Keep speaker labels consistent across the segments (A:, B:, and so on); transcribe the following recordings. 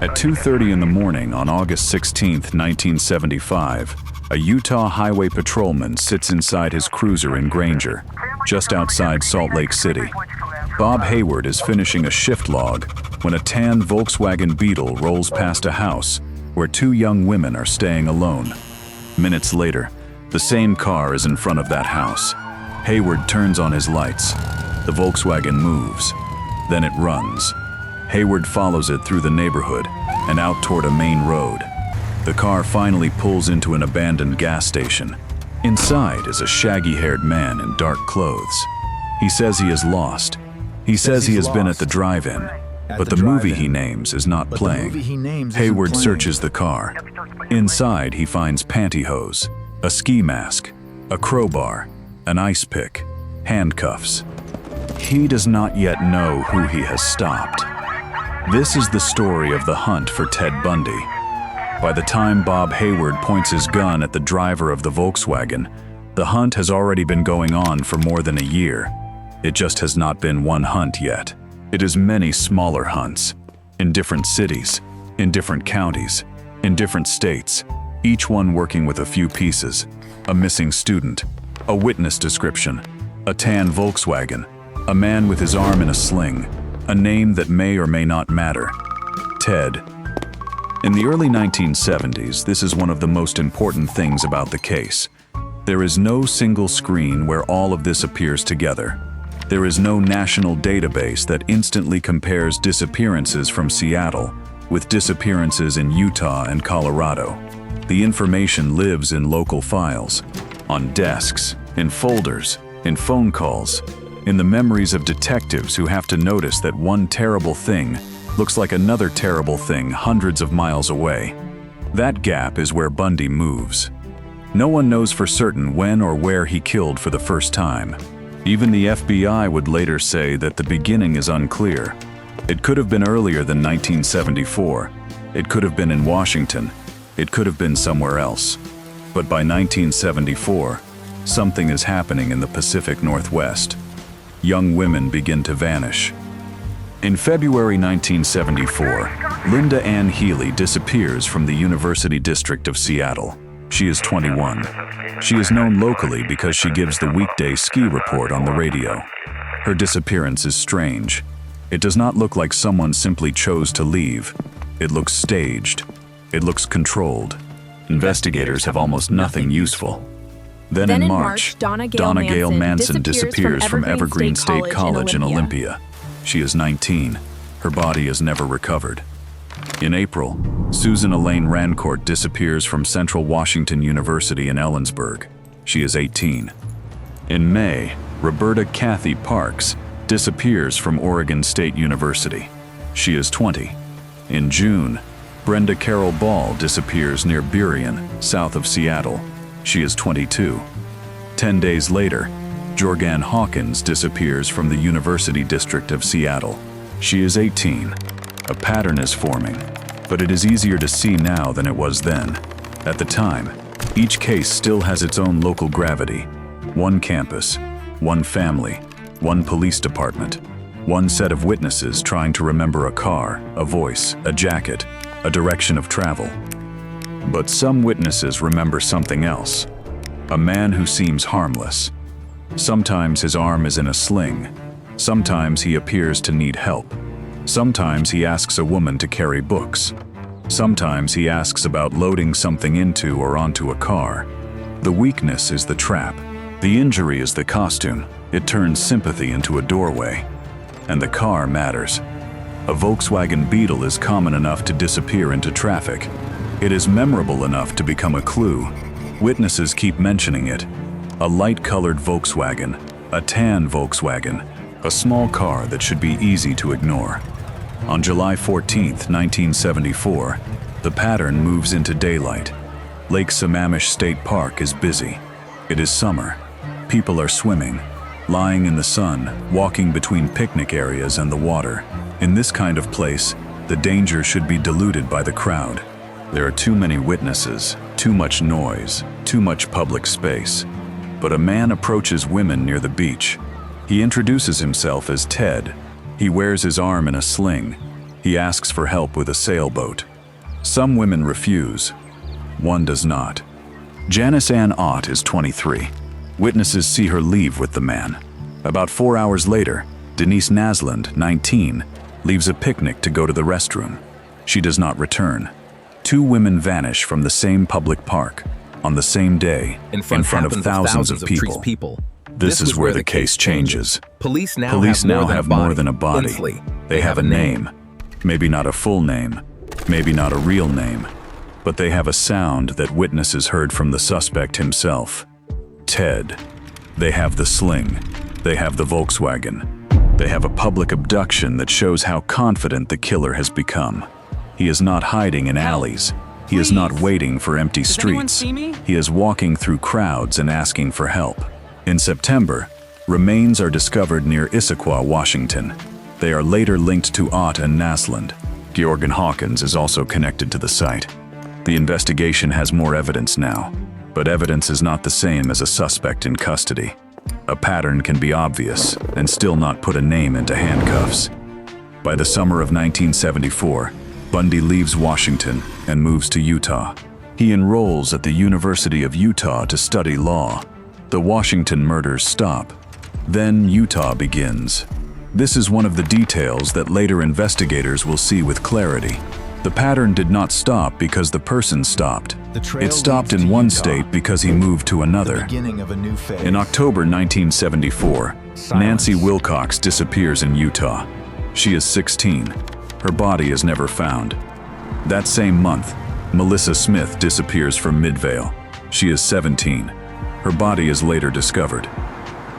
A: At 2:30 in the morning on August 16, 1975, a Utah highway patrolman sits inside his cruiser in Granger, just outside Salt Lake City. Bob Hayward is finishing a shift log when a tan Volkswagen Beetle rolls past a house where two young women are staying alone. Minutes later, the same car is in front of that house. Hayward turns on his lights. The Volkswagen moves. Then it runs. Hayward follows it through the neighborhood and out toward a main road. The car finally pulls into an abandoned gas station. Inside is a shaggy-haired man in dark clothes. He says he is lost. He says he has been at the drive-in, but the movie he names is not playing. Hayward searches the car. Inside, he finds pantyhose, a ski mask, a crowbar, an ice pick, handcuffs. He does not yet know who he has stopped. This is the story of the hunt for Ted Bundy. By the time Bob Hayward points his gun at the driver of the Volkswagen, the hunt has already been going on for more than a year. It just has not been one hunt yet. It is many smaller hunts, in different cities, in different counties, in different states, each one working with a few pieces: a missing student, a witness description, a tan Volkswagen, a man with his arm in a sling, a name that may or may not matter: Ted. In the early 1970s, this is one of the most important things about the case. There is no single screen where all of this appears together. There is no national database that instantly compares disappearances from Seattle with disappearances in Utah and Colorado. The information lives in local files, on desks, in folders, in phone calls, in the memories of detectives who have to notice that one terrible thing looks like another terrible thing hundreds of miles away. That gap is where Bundy moves. No one knows for certain when or where he killed for the first time. Even the FBI would later say that the beginning is unclear. It could have been earlier than 1974. It could have been in Washington. It could have been somewhere else. But by 1974, something is happening in the Pacific Northwest. Young women begin to vanish. In February 1974, Linda Ann Healy disappears from the University District of Seattle. She is 21. She is known locally because she gives the weekday ski report on the radio. Her disappearance is strange. It does not look like someone simply chose to leave. It looks staged. It looks controlled. Investigators have almost nothing useful. Then in March, Donna Gail Manson disappears from Evergreen State College in Olympia. She is 19. Her body is never recovered. In April, Susan Elaine Rancourt disappears from Central Washington University in Ellensburg. She is 18. In May, Roberta Kathy Parks disappears from Oregon State University. She is 20. In June, Brenda Carol Ball disappears near Burien, south of Seattle. She is 22. 10 days later, Jorgan Hawkins disappears from the University District of Seattle. She is 18. A pattern is forming, but it is easier to see now than it was then. At the time, each case still has its own local gravity. One campus, one family, one police department, one set of witnesses trying to remember a car, a voice, a jacket, a direction of travel. But some witnesses remember something else. A man who seems harmless. Sometimes his arm is in a sling. Sometimes he appears to need help. Sometimes he asks a woman to carry books. Sometimes he asks about loading something into or onto a car. The weakness is the trap. The injury is the costume. It turns sympathy into a doorway. And the car matters. A Volkswagen Beetle is common enough to disappear into traffic. It is memorable enough to become a clue. Witnesses keep mentioning it. A light-colored Volkswagen, a tan Volkswagen, a small car that should be easy to ignore. On July 14, 1974, the pattern moves into daylight. Lake Sammamish State Park is busy. It is summer. People are swimming, lying in the sun, walking between picnic areas and the water. In this kind of place, the danger should be diluted by the crowd. There are too many witnesses, too much noise, too much public space. But a man approaches women near the beach. He introduces himself as Ted. He wears his arm in a sling. He asks for help with a sailboat. Some women refuse. One does not. Janice Ann Ott is 23. Witnesses see her leave with the man. About 4 hours later, Denise Nasland, 19, leaves a picnic to go to the restroom. She does not return. 2 women vanish from the same public park on the same day in front of thousands of people. This is where the case changes. Police now have more than a body. They have a name. Maybe not a full name, maybe not a real name, but they have a sound that witnesses heard from the suspect himself. Ted. They have the sling. They have the Volkswagen. They have a public abduction that shows how confident the killer has become. He is not hiding in alleys. He is not waiting for empty streets. He is walking through crowds and asking for help. In September, remains are discovered near Issaquah, Washington. They are later linked to Ott and Nasland. Georgan Hawkins is also connected to the site. The investigation has more evidence now, but evidence is not the same as a suspect in custody. A pattern can be obvious and still not put a name into handcuffs. By the summer of 1974, Bundy leaves Washington and moves to Utah. He enrolls at the University of Utah to study law. The Washington murders stop. Then Utah begins. This is one of the details that later investigators will see with clarity. The pattern did not stop because the person stopped. It stopped in one state because he moved to another. In October 1974, Nancy Wilcox disappears in Utah. She is 16. Her body is never found. That same month, Melissa Smith disappears from Midvale. She is 17. Her body is later discovered.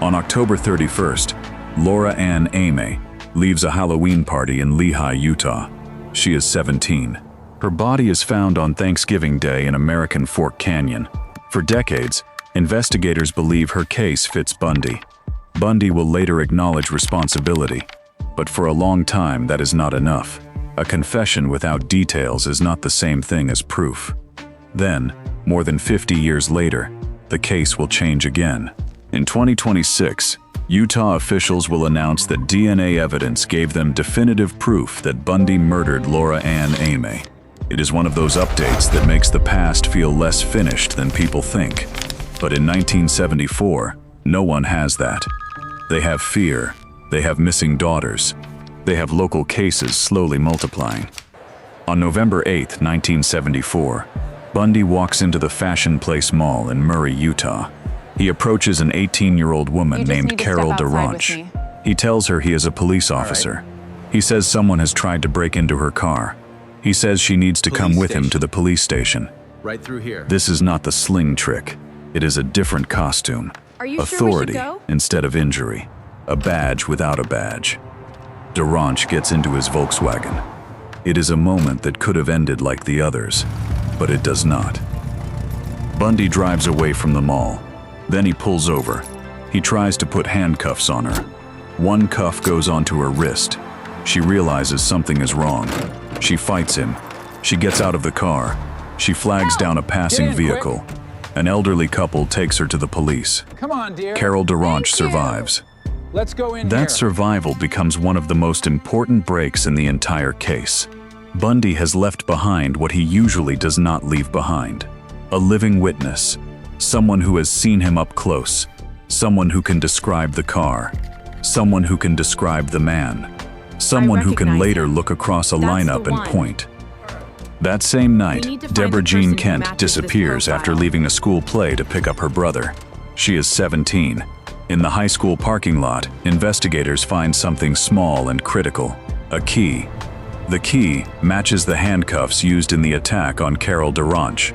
A: On October 31st, Laura Ann Amey leaves a Halloween party in Lehi, Utah. She is 17. Her body is found on Thanksgiving Day in American Fork Canyon. For decades, investigators believe her case fits Bundy. Bundy will later acknowledge responsibility, but for a long time that is not enough. A confession without details is not the same thing as proof. Then, more than 50 years later, the case will change again. In 2026, Utah officials will announce that DNA evidence gave them definitive proof that Bundy murdered Laura Ann Amey. It is one of those updates that makes the past feel less finished than people think. But in 1974, no one has that. They have fear. They have missing daughters. They have local cases slowly multiplying. On November 8, 1974, Bundy walks into the Fashion Place Mall in Murray, Utah. He approaches an 18-year-old woman named Carol DaRonch. He tells her he is a police officer. He says someone has tried to break into her car. He says she needs to come with him to the police station.
B: Right through here.
A: This is not the sling trick. It is a different costume. Authority instead of injury. A badge without a badge. DaRonch gets into his Volkswagen. It is a moment that could have ended like the others, but it does not. Bundy drives away from the mall. Then he pulls over. He tries to put handcuffs on her. One cuff goes onto her wrist. She realizes something is wrong. She fights him. She gets out of the car. She flags down a passing vehicle. An elderly couple takes her to the police.
C: Come on, dear.
A: Carol DaRonch survives.
C: Let's go in
A: That
C: here.
A: survival becomes one of the most important breaks in the entire case. Bundy has left behind what he usually does not leave behind. A living witness. Someone who has seen him up close. Someone who can describe the car. Someone who can describe the man. Someone who can later look across a lineup and point. That same night, Deborah Jean Kent disappears after leaving a school play to pick up her brother. She is 17. In the high school parking lot, investigators find something small and critical: a key. The key matches the handcuffs used in the attack on Carol DaRonch.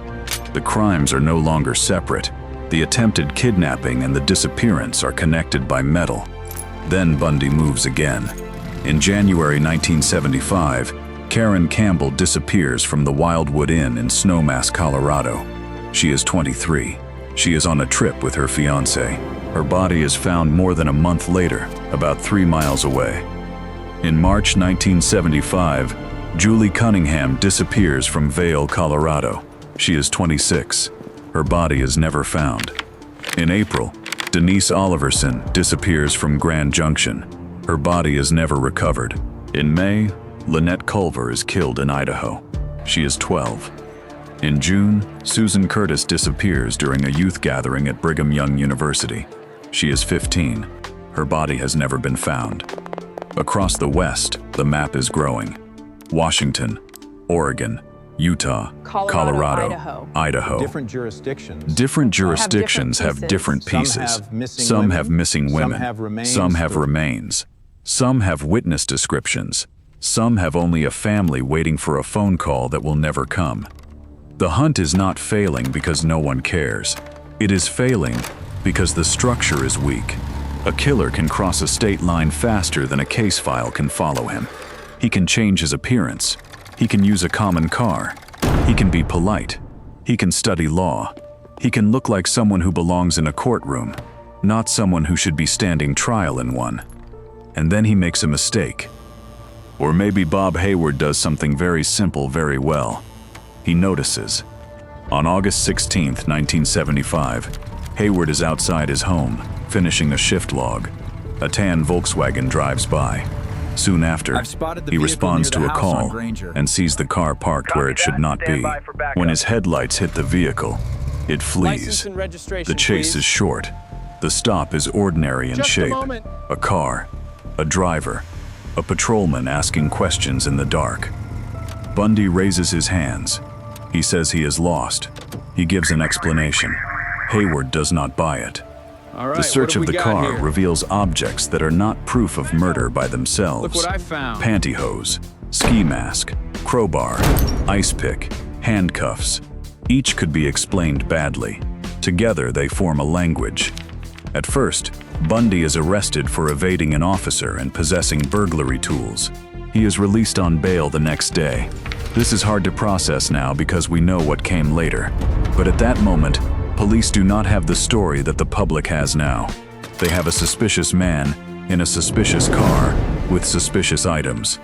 A: The crimes are no longer separate. The attempted kidnapping and the disappearance are connected by metal. Then Bundy moves again. In January 1975, Karen Campbell disappears from the Wildwood Inn in Snowmass, Colorado. She is 23. She is on a trip with her fiancé. Her body is found more than a month later, about 3 miles away. In March 1975, Julie Cunningham disappears from Vail, Colorado. She is 26. Her body is never found. In April, Denise Oliverson disappears from Grand Junction. Her body is never recovered. In May, Lynette Culver is killed in Idaho. She is 12. In June, Susan Curtis disappears during a youth gathering at Brigham Young University. She is 15. Her body has never been found. Across the West, the map is growing. Washington, Oregon, Utah, Colorado, Idaho.
B: Different jurisdictions
A: have different pieces. Some have missing women. Some have remains. Some have witness descriptions. Some have only a family waiting for a phone call that will never come. The hunt is not failing because no one cares. It is failing because the structure is weak. A killer can cross a state line faster than a case file can follow him. He can change his appearance. He can use a common car. He can be polite. He can study law. He can look like someone who belongs in a courtroom, not someone who should be standing trial in one. And then he makes a mistake. Or maybe Bob Hayward does something very simple very well. He notices. On August 16, 1975, Hayward is outside his home, finishing a shift log. A tan Volkswagen drives by. Soon after, he responds to a call and sees the car parked where it should not be. When his headlights hit the vehicle, it flees. The chase is short. The stop is ordinary in shape. A car, a driver, a patrolman asking questions in the dark. Bundy raises his hands. He says he is lost. He gives an explanation. Hayward does not buy it. The search of the car reveals objects that are not proof of murder by themselves.
C: Look what I found.
A: Pantyhose, ski mask, crowbar, ice pick, handcuffs. Each could be explained badly. Together they form a language. At first, Bundy is arrested for evading an officer and possessing burglary tools. He is released on bail the next day. This is hard to process now because we know what came later. But at that moment, police do not have the story that the public has now. They have a suspicious man in a suspicious car with suspicious items.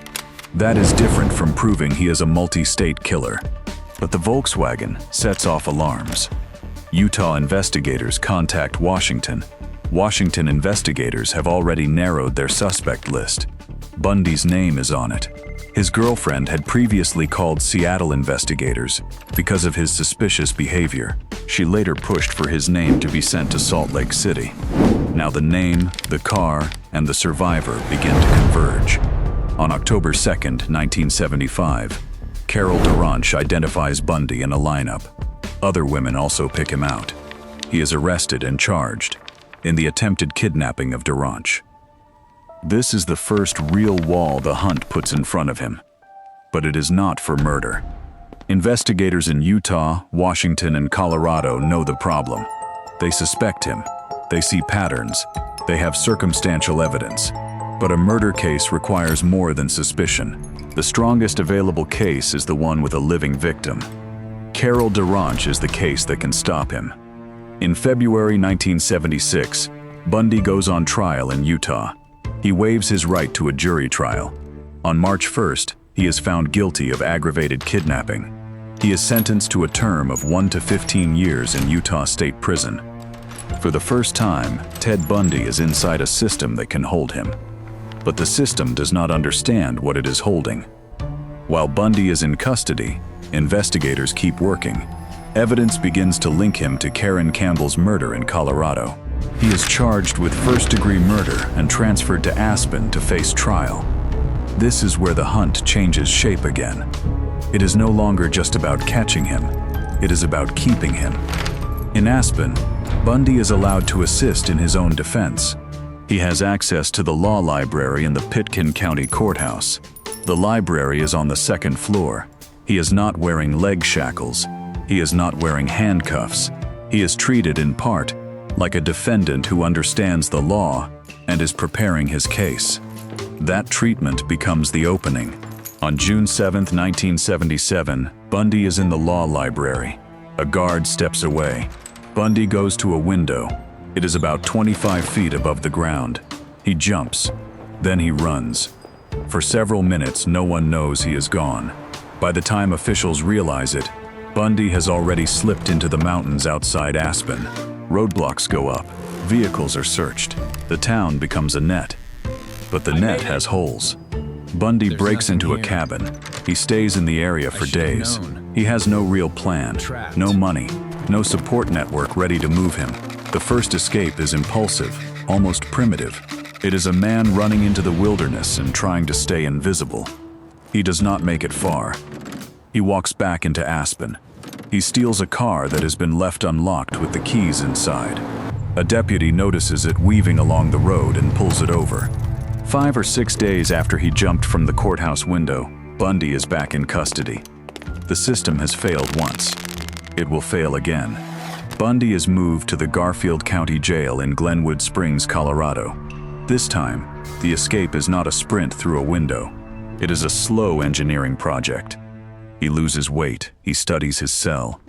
A: That is different from proving he is a multi-state killer. But the Volkswagen sets off alarms. Utah investigators contact Washington. Washington investigators have already narrowed their suspect list. Bundy's name is on it. His girlfriend had previously called Seattle investigators because of his suspicious behavior. She later pushed for his name to be sent to Salt Lake City. Now the name, the car, and the survivor begin to converge. On October 2nd, 1975, Carol DaRonch identifies Bundy in a lineup. Other women also pick him out. He is arrested and charged in the attempted kidnapping of DaRonch. This is the first real wall the hunt puts in front of him. But it is not for murder. Investigators in Utah, Washington, and Colorado know the problem. They suspect him. They see patterns. They have circumstantial evidence. But a murder case requires more than suspicion. The strongest available case is the one with a living victim. Carol DaRonch is the case that can stop him. In February 1976, Bundy goes on trial in Utah. He waives his right to a jury trial. On March 1st, he is found guilty of aggravated kidnapping. He is sentenced to a term of 1 to 15 years in Utah State Prison. For the first time, Ted Bundy is inside a system that can hold him. But the system does not understand what it is holding. While Bundy is in custody, investigators keep working. Evidence begins to link him to Karen Campbell's murder in Colorado. He is charged with first-degree murder and transferred to Aspen to face trial. This is where the hunt changes shape again. It is no longer just about catching him. It is about keeping him. In Aspen, Bundy is allowed to assist in his own defense. He has access to the law library in the Pitkin County Courthouse. The library is on the second floor. He is not wearing leg shackles. He is not wearing handcuffs. He is treated in part like a defendant who understands the law and is preparing his case. That treatment becomes the opening. On June 7, 1977, Bundy is in the law library. A guard steps away. Bundy goes to a window. It is about 25 feet above the ground. He jumps. Then he runs. For several minutes, no one knows he is gone. By the time officials realize it, Bundy has already slipped into the mountains outside Aspen. Roadblocks go up. Vehicles are searched. The town becomes a net. But the net has holes. Bundy breaks into a cabin. He stays in the area for days. He has no real plan, no money, no support network ready to move him. The first escape is impulsive, almost primitive. It is a man running into the wilderness and trying to stay invisible. He does not make it far. He walks back into Aspen. He steals a car that has been left unlocked with the keys inside. A deputy notices it weaving along the road and pulls it over. 5 or 6 days after he jumped from the courthouse window, Bundy is back in custody. The system has failed once. It will fail again. Bundy is moved to the Garfield County Jail in Glenwood Springs, Colorado. This time, the escape is not a sprint through a window. It is a slow engineering project. He loses weight. He studies his cell.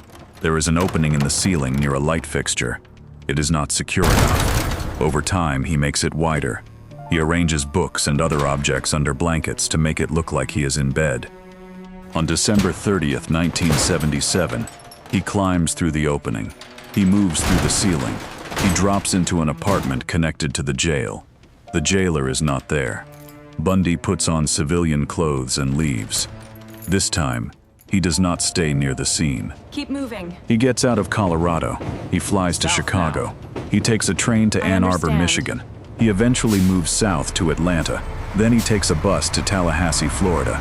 A: There is an opening in the ceiling near a light fixture. It is not secure enough. Over time, he makes it wider. He arranges books and other objects under blankets to make it look like he is in bed. On December 30th, 1977, he climbs through the opening. He moves through the ceiling. He drops into an apartment connected to the jail. The jailer is not there. Bundy puts on civilian clothes and leaves. This time, he does not stay near the scene.
B: Keep moving.
A: He gets out of Colorado. He flies to Chicago. He takes a train to Ann Arbor, Michigan. He eventually moves south to Atlanta. Then he takes a bus to Tallahassee, Florida.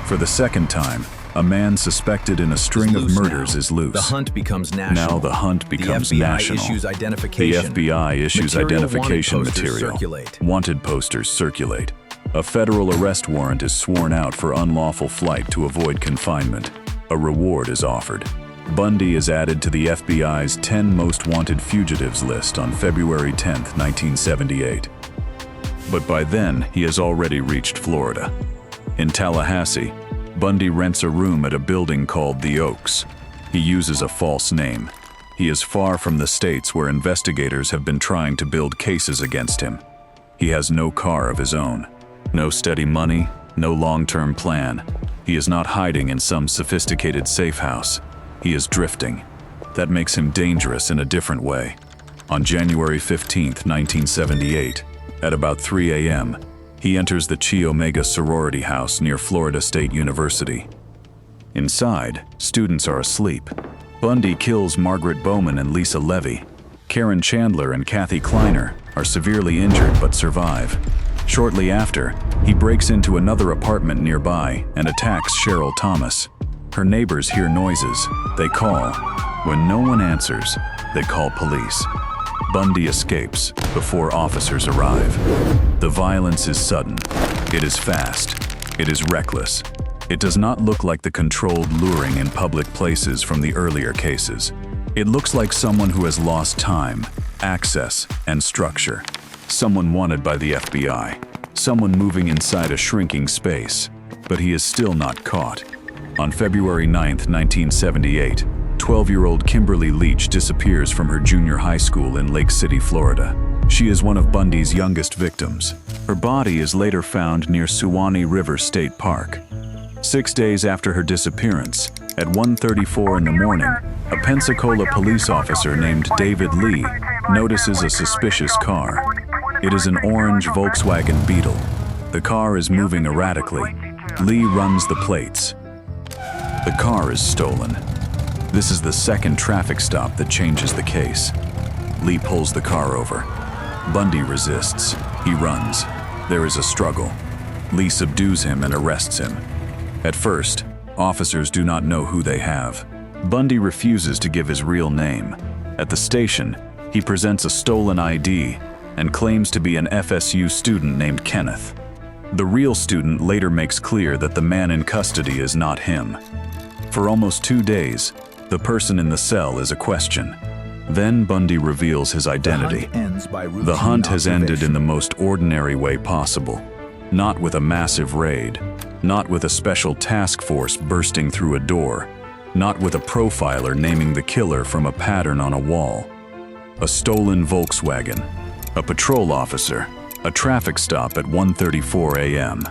A: For the second time, a man suspected in a string of murders is loose.
C: The hunt becomes national.
A: Now the hunt becomes national.
C: The FBI issues identification.
A: The FBI issues identification material.
C: Circulate.
A: Wanted posters circulate. A federal arrest warrant is sworn out for unlawful flight to avoid confinement. A reward is offered. Bundy is added to the FBI's 10 most wanted fugitives list on February 10, 1978. But by then, he has already reached Florida. In Tallahassee, Bundy rents a room at a building called The Oaks. He uses a false name. He is far from the states where investigators have been trying to build cases against him. He has no car of his own. No steady money, no long-term plan. He is not hiding in some sophisticated safe house. He is drifting. That makes him dangerous in a different way. On January 15, 1978, at about 3 a.m., he enters the Chi Omega sorority house near Florida State University. Inside, students are asleep. Bundy kills Margaret Bowman and Lisa Levy. Karen Chandler and Kathy Kleiner are severely injured but survive. Shortly after, he breaks into another apartment nearby and attacks Cheryl Thomas. Her neighbors hear noises. They call. When no one answers, they call police. Bundy escapes before officers arrive. The violence is sudden. It is fast. It is reckless. It does not look like the controlled luring in public places from the earlier cases. It looks like someone who has lost time, access, and structure. Someone wanted by the FBI. Someone moving inside a shrinking space. But he is still not caught. On February 9, 1978, 12-year-old Kimberly Leach disappears from her junior high school in Lake City, Florida. She is one of Bundy's youngest victims. Her body is later found near Suwannee River State Park. 6 days after her disappearance, at 1:34 in the morning, a Pensacola police officer named David Lee notices a suspicious car. It is an orange Volkswagen Beetle. The car is moving erratically. Lee runs the plates. The car is stolen. This is the second traffic stop that changes the case. Lee pulls the car over. Bundy resists. He runs. There is a struggle. Lee subdues him and arrests him. At first, officers do not know who they have. Bundy refuses to give his real name. At the station, he presents a stolen ID and claims to be an FSU student named Kenneth. The real student later makes clear that the man in custody is not him. For almost 2 days, the person in the cell is a question. Then Bundy reveals his identity. The hunt has ended in the most ordinary way possible. Not with a massive raid. Not with a special task force bursting through a door. Not with a profiler naming the killer from a pattern on a wall. A stolen Volkswagen. A patrol officer. A traffic stop at 1:34 a.m.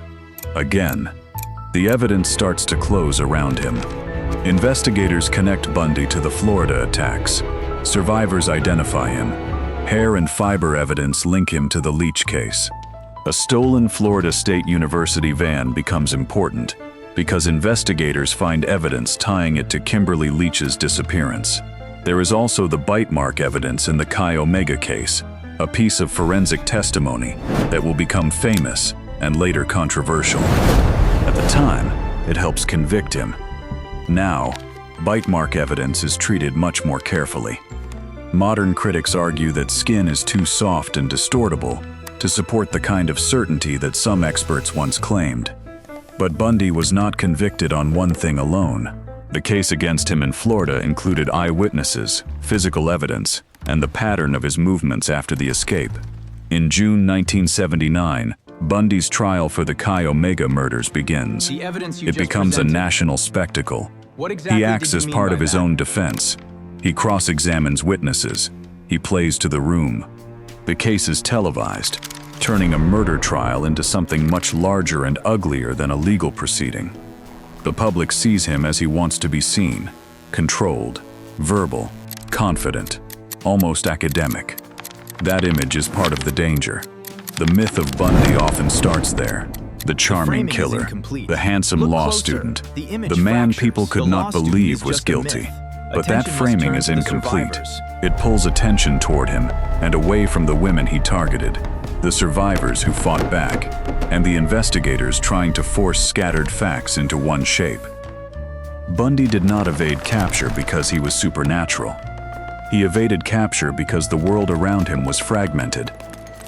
A: Again. The evidence starts to close around him. Investigators connect Bundy to the Florida attacks. Survivors identify him. Hair and fiber evidence link him to the Leach case. A stolen Florida State University van becomes important because investigators find evidence tying it to Kimberly Leach's disappearance. There is also the bite mark evidence in the Chi Omega case, a piece of forensic testimony that will become famous and later controversial. At the time, it helps convict him. Now, bite mark evidence is treated much more carefully. Modern critics argue that skin is too soft and distortable to support the kind of certainty that some experts once claimed. But Bundy was not convicted on one thing alone. The case against him in Florida included eyewitnesses, physical evidence, and the pattern of his movements after the escape. In June 1979, Bundy's trial for the Chi Omega murders begins. It becomes a national spectacle. He acts as part of his own defense. He cross-examines witnesses. He plays to the room. The case is televised, turning a murder trial into something much larger and uglier than a legal proceeding. The public sees him as he wants to be seen, controlled, verbal, confident, almost academic. That image is part of the danger. The myth of Bundy often starts there. The charming killer, the handsome law student, the man people could not believe was guilty. But that framing is incomplete. It pulls attention toward him and away from the women he targeted, the survivors who fought back, and the investigators trying to force scattered facts into one shape. Bundy did not evade capture because he was supernatural. He evaded capture because the world around him was fragmented.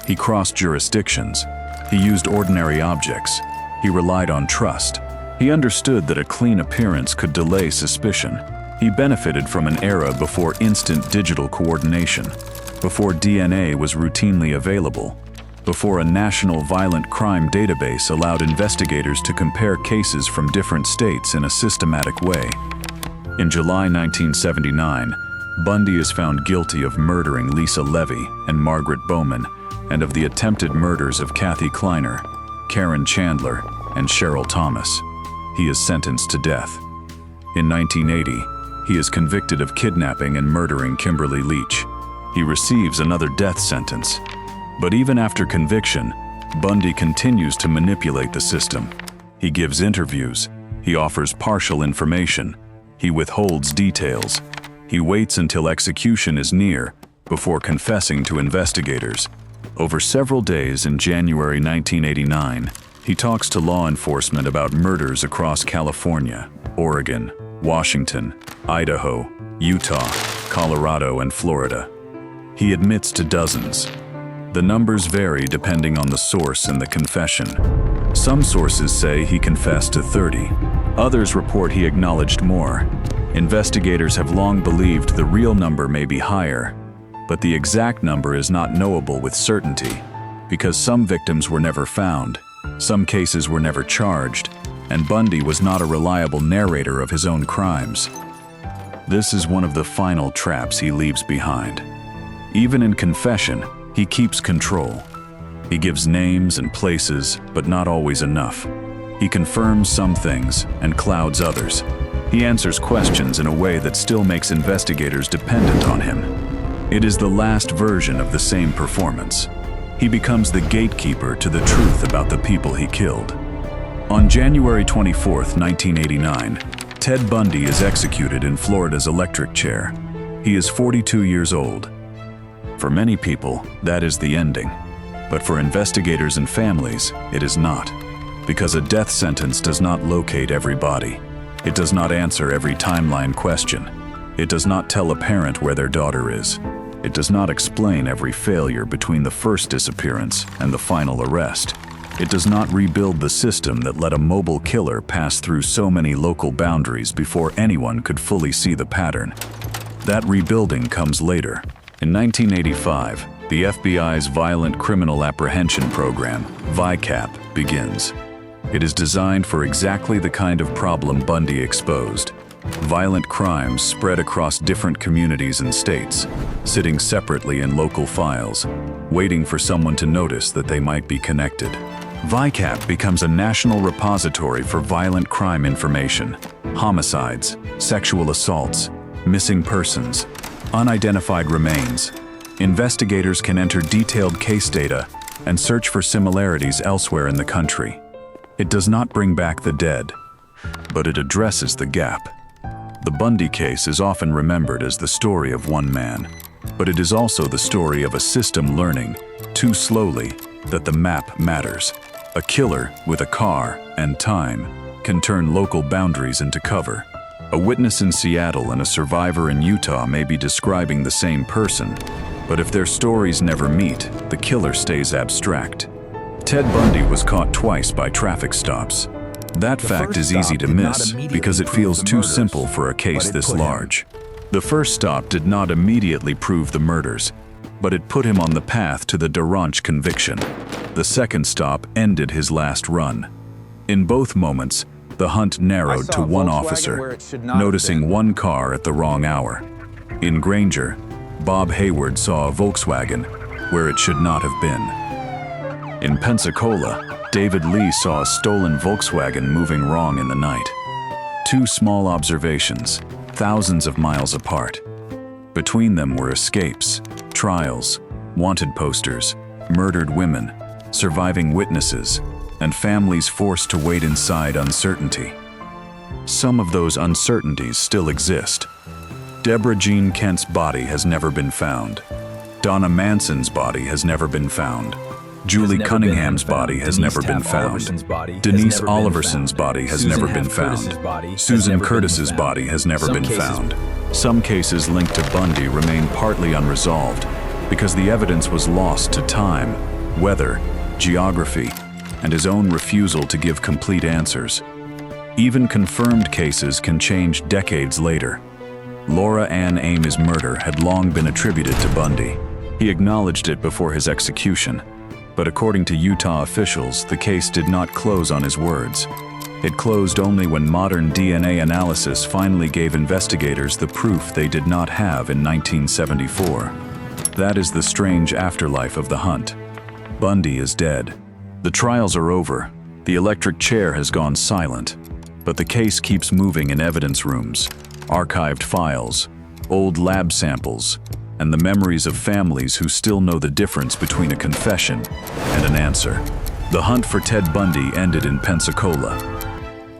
A: He crossed jurisdictions. He used ordinary objects. He relied on trust. He understood that a clean appearance could delay suspicion. He benefited from an era before instant digital coordination, before DNA was routinely available, before a national violent crime database allowed investigators to compare cases from different states in a systematic way. In July 1979, Bundy is found guilty of murdering Lisa Levy and Margaret Bowman, and of the attempted murders of Kathy Kleiner, Karen Chandler, and Cheryl Thomas. He is sentenced to death. In 1980, he is convicted of kidnapping and murdering Kimberly Leach. He receives another death sentence. But even after conviction, Bundy continues to manipulate the system. He gives interviews. He offers partial information. He withholds details. He waits until execution is near before confessing to investigators. Over several days in January 1989, he talks to law enforcement about murders across California, Oregon, Washington, Idaho, Utah, Colorado, and Florida. He admits to dozens. The numbers vary depending on the source and the confession. Some sources say he confessed to 30. Others report he acknowledged more. Investigators have long believed the real number may be higher, but the exact number is not knowable with certainty because some victims were never found, some cases were never charged, and Bundy was not a reliable narrator of his own crimes. This is one of the final traps he leaves behind. Even in confession, he keeps control. He gives names and places, but not always enough. He confirms some things and clouds others. He answers questions in a way that still makes investigators dependent on him. It is the last version of the same performance. He becomes the gatekeeper to the truth about the people he killed. On January 24, 1989, Ted Bundy is executed in Florida's electric chair. He is 42 years old. For many people, that is the ending. But for investigators and families, it is not. Because a death sentence does not locate every body. It does not answer every timeline question. It does not tell a parent where their daughter is. It does not explain every failure between the first disappearance and the final arrest. It does not rebuild the system that let a mobile killer pass through so many local boundaries before anyone could fully see the pattern. That rebuilding comes later. In 1985, the FBI's Violent Criminal Apprehension Program, ViCAP, begins. It is designed for exactly the kind of problem Bundy exposed. Violent crimes spread across different communities and states, sitting separately in local files, waiting for someone to notice that they might be connected. ViCAP becomes a national repository for violent crime information, homicides, sexual assaults, missing persons, unidentified remains. Investigators can enter detailed case data, and search for similarities elsewhere in the country. It does not bring back the dead, but it addresses the gap. The Bundy case is often remembered as the story of one man, but it is also the story of a system learning, too slowly, that the map matters. A killer with a car and time can turn local boundaries into cover. A witness in Seattle and a survivor in Utah may be describing the same person, but if their stories never meet, the killer stays abstract. Ted Bundy was caught twice by traffic stops. That fact is easy to miss because it feels too simple for a case this large. The first stop did not immediately prove the murders, but it put him on the path to the DaRonch conviction. The second stop ended his last run. In both moments, the hunt narrowed to one officer, noticing one car at the wrong hour. In Granger, Bob Hayward saw a Volkswagen where it should not have been. In Pensacola, David Lee saw a stolen Volkswagen moving wrong in the night. Two small observations, thousands of miles apart. Between them were escapes, trials, wanted posters, murdered women, surviving witnesses, and families forced to wait inside uncertainty. Some of those uncertainties still exist. Deborah Jean Kent's body has never been found. Donna Manson's body has never been found. Julie Cunningham's body has never been found. Denise Oliverson's body has never been found. Susan Curtis's body has never been found. Some cases linked to Bundy remain partly unresolved because the evidence was lost to time, weather, geography, and his own refusal to give complete answers. Even confirmed cases can change decades later. Laura Ann Amey's murder had long been attributed to Bundy. He acknowledged it before his execution, but according to Utah officials, the case did not close on his words. It closed only when modern DNA analysis finally gave investigators the proof they did not have in 1974. That is the strange afterlife of the hunt. Bundy is dead. The trials are over. The electric chair has gone silent, but the case keeps moving in evidence rooms, archived files, old lab samples, and the memories of families who still know the difference between a confession and an answer. The hunt for Ted Bundy ended in Pensacola.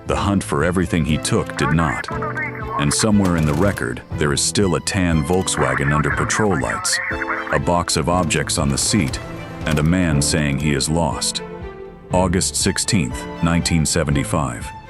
A: The hunt for everything he took did not. And somewhere in the record, there is still a tan Volkswagen under patrol lights, a box of objects on the seat, and a man saying he is lost. August 16, 1975.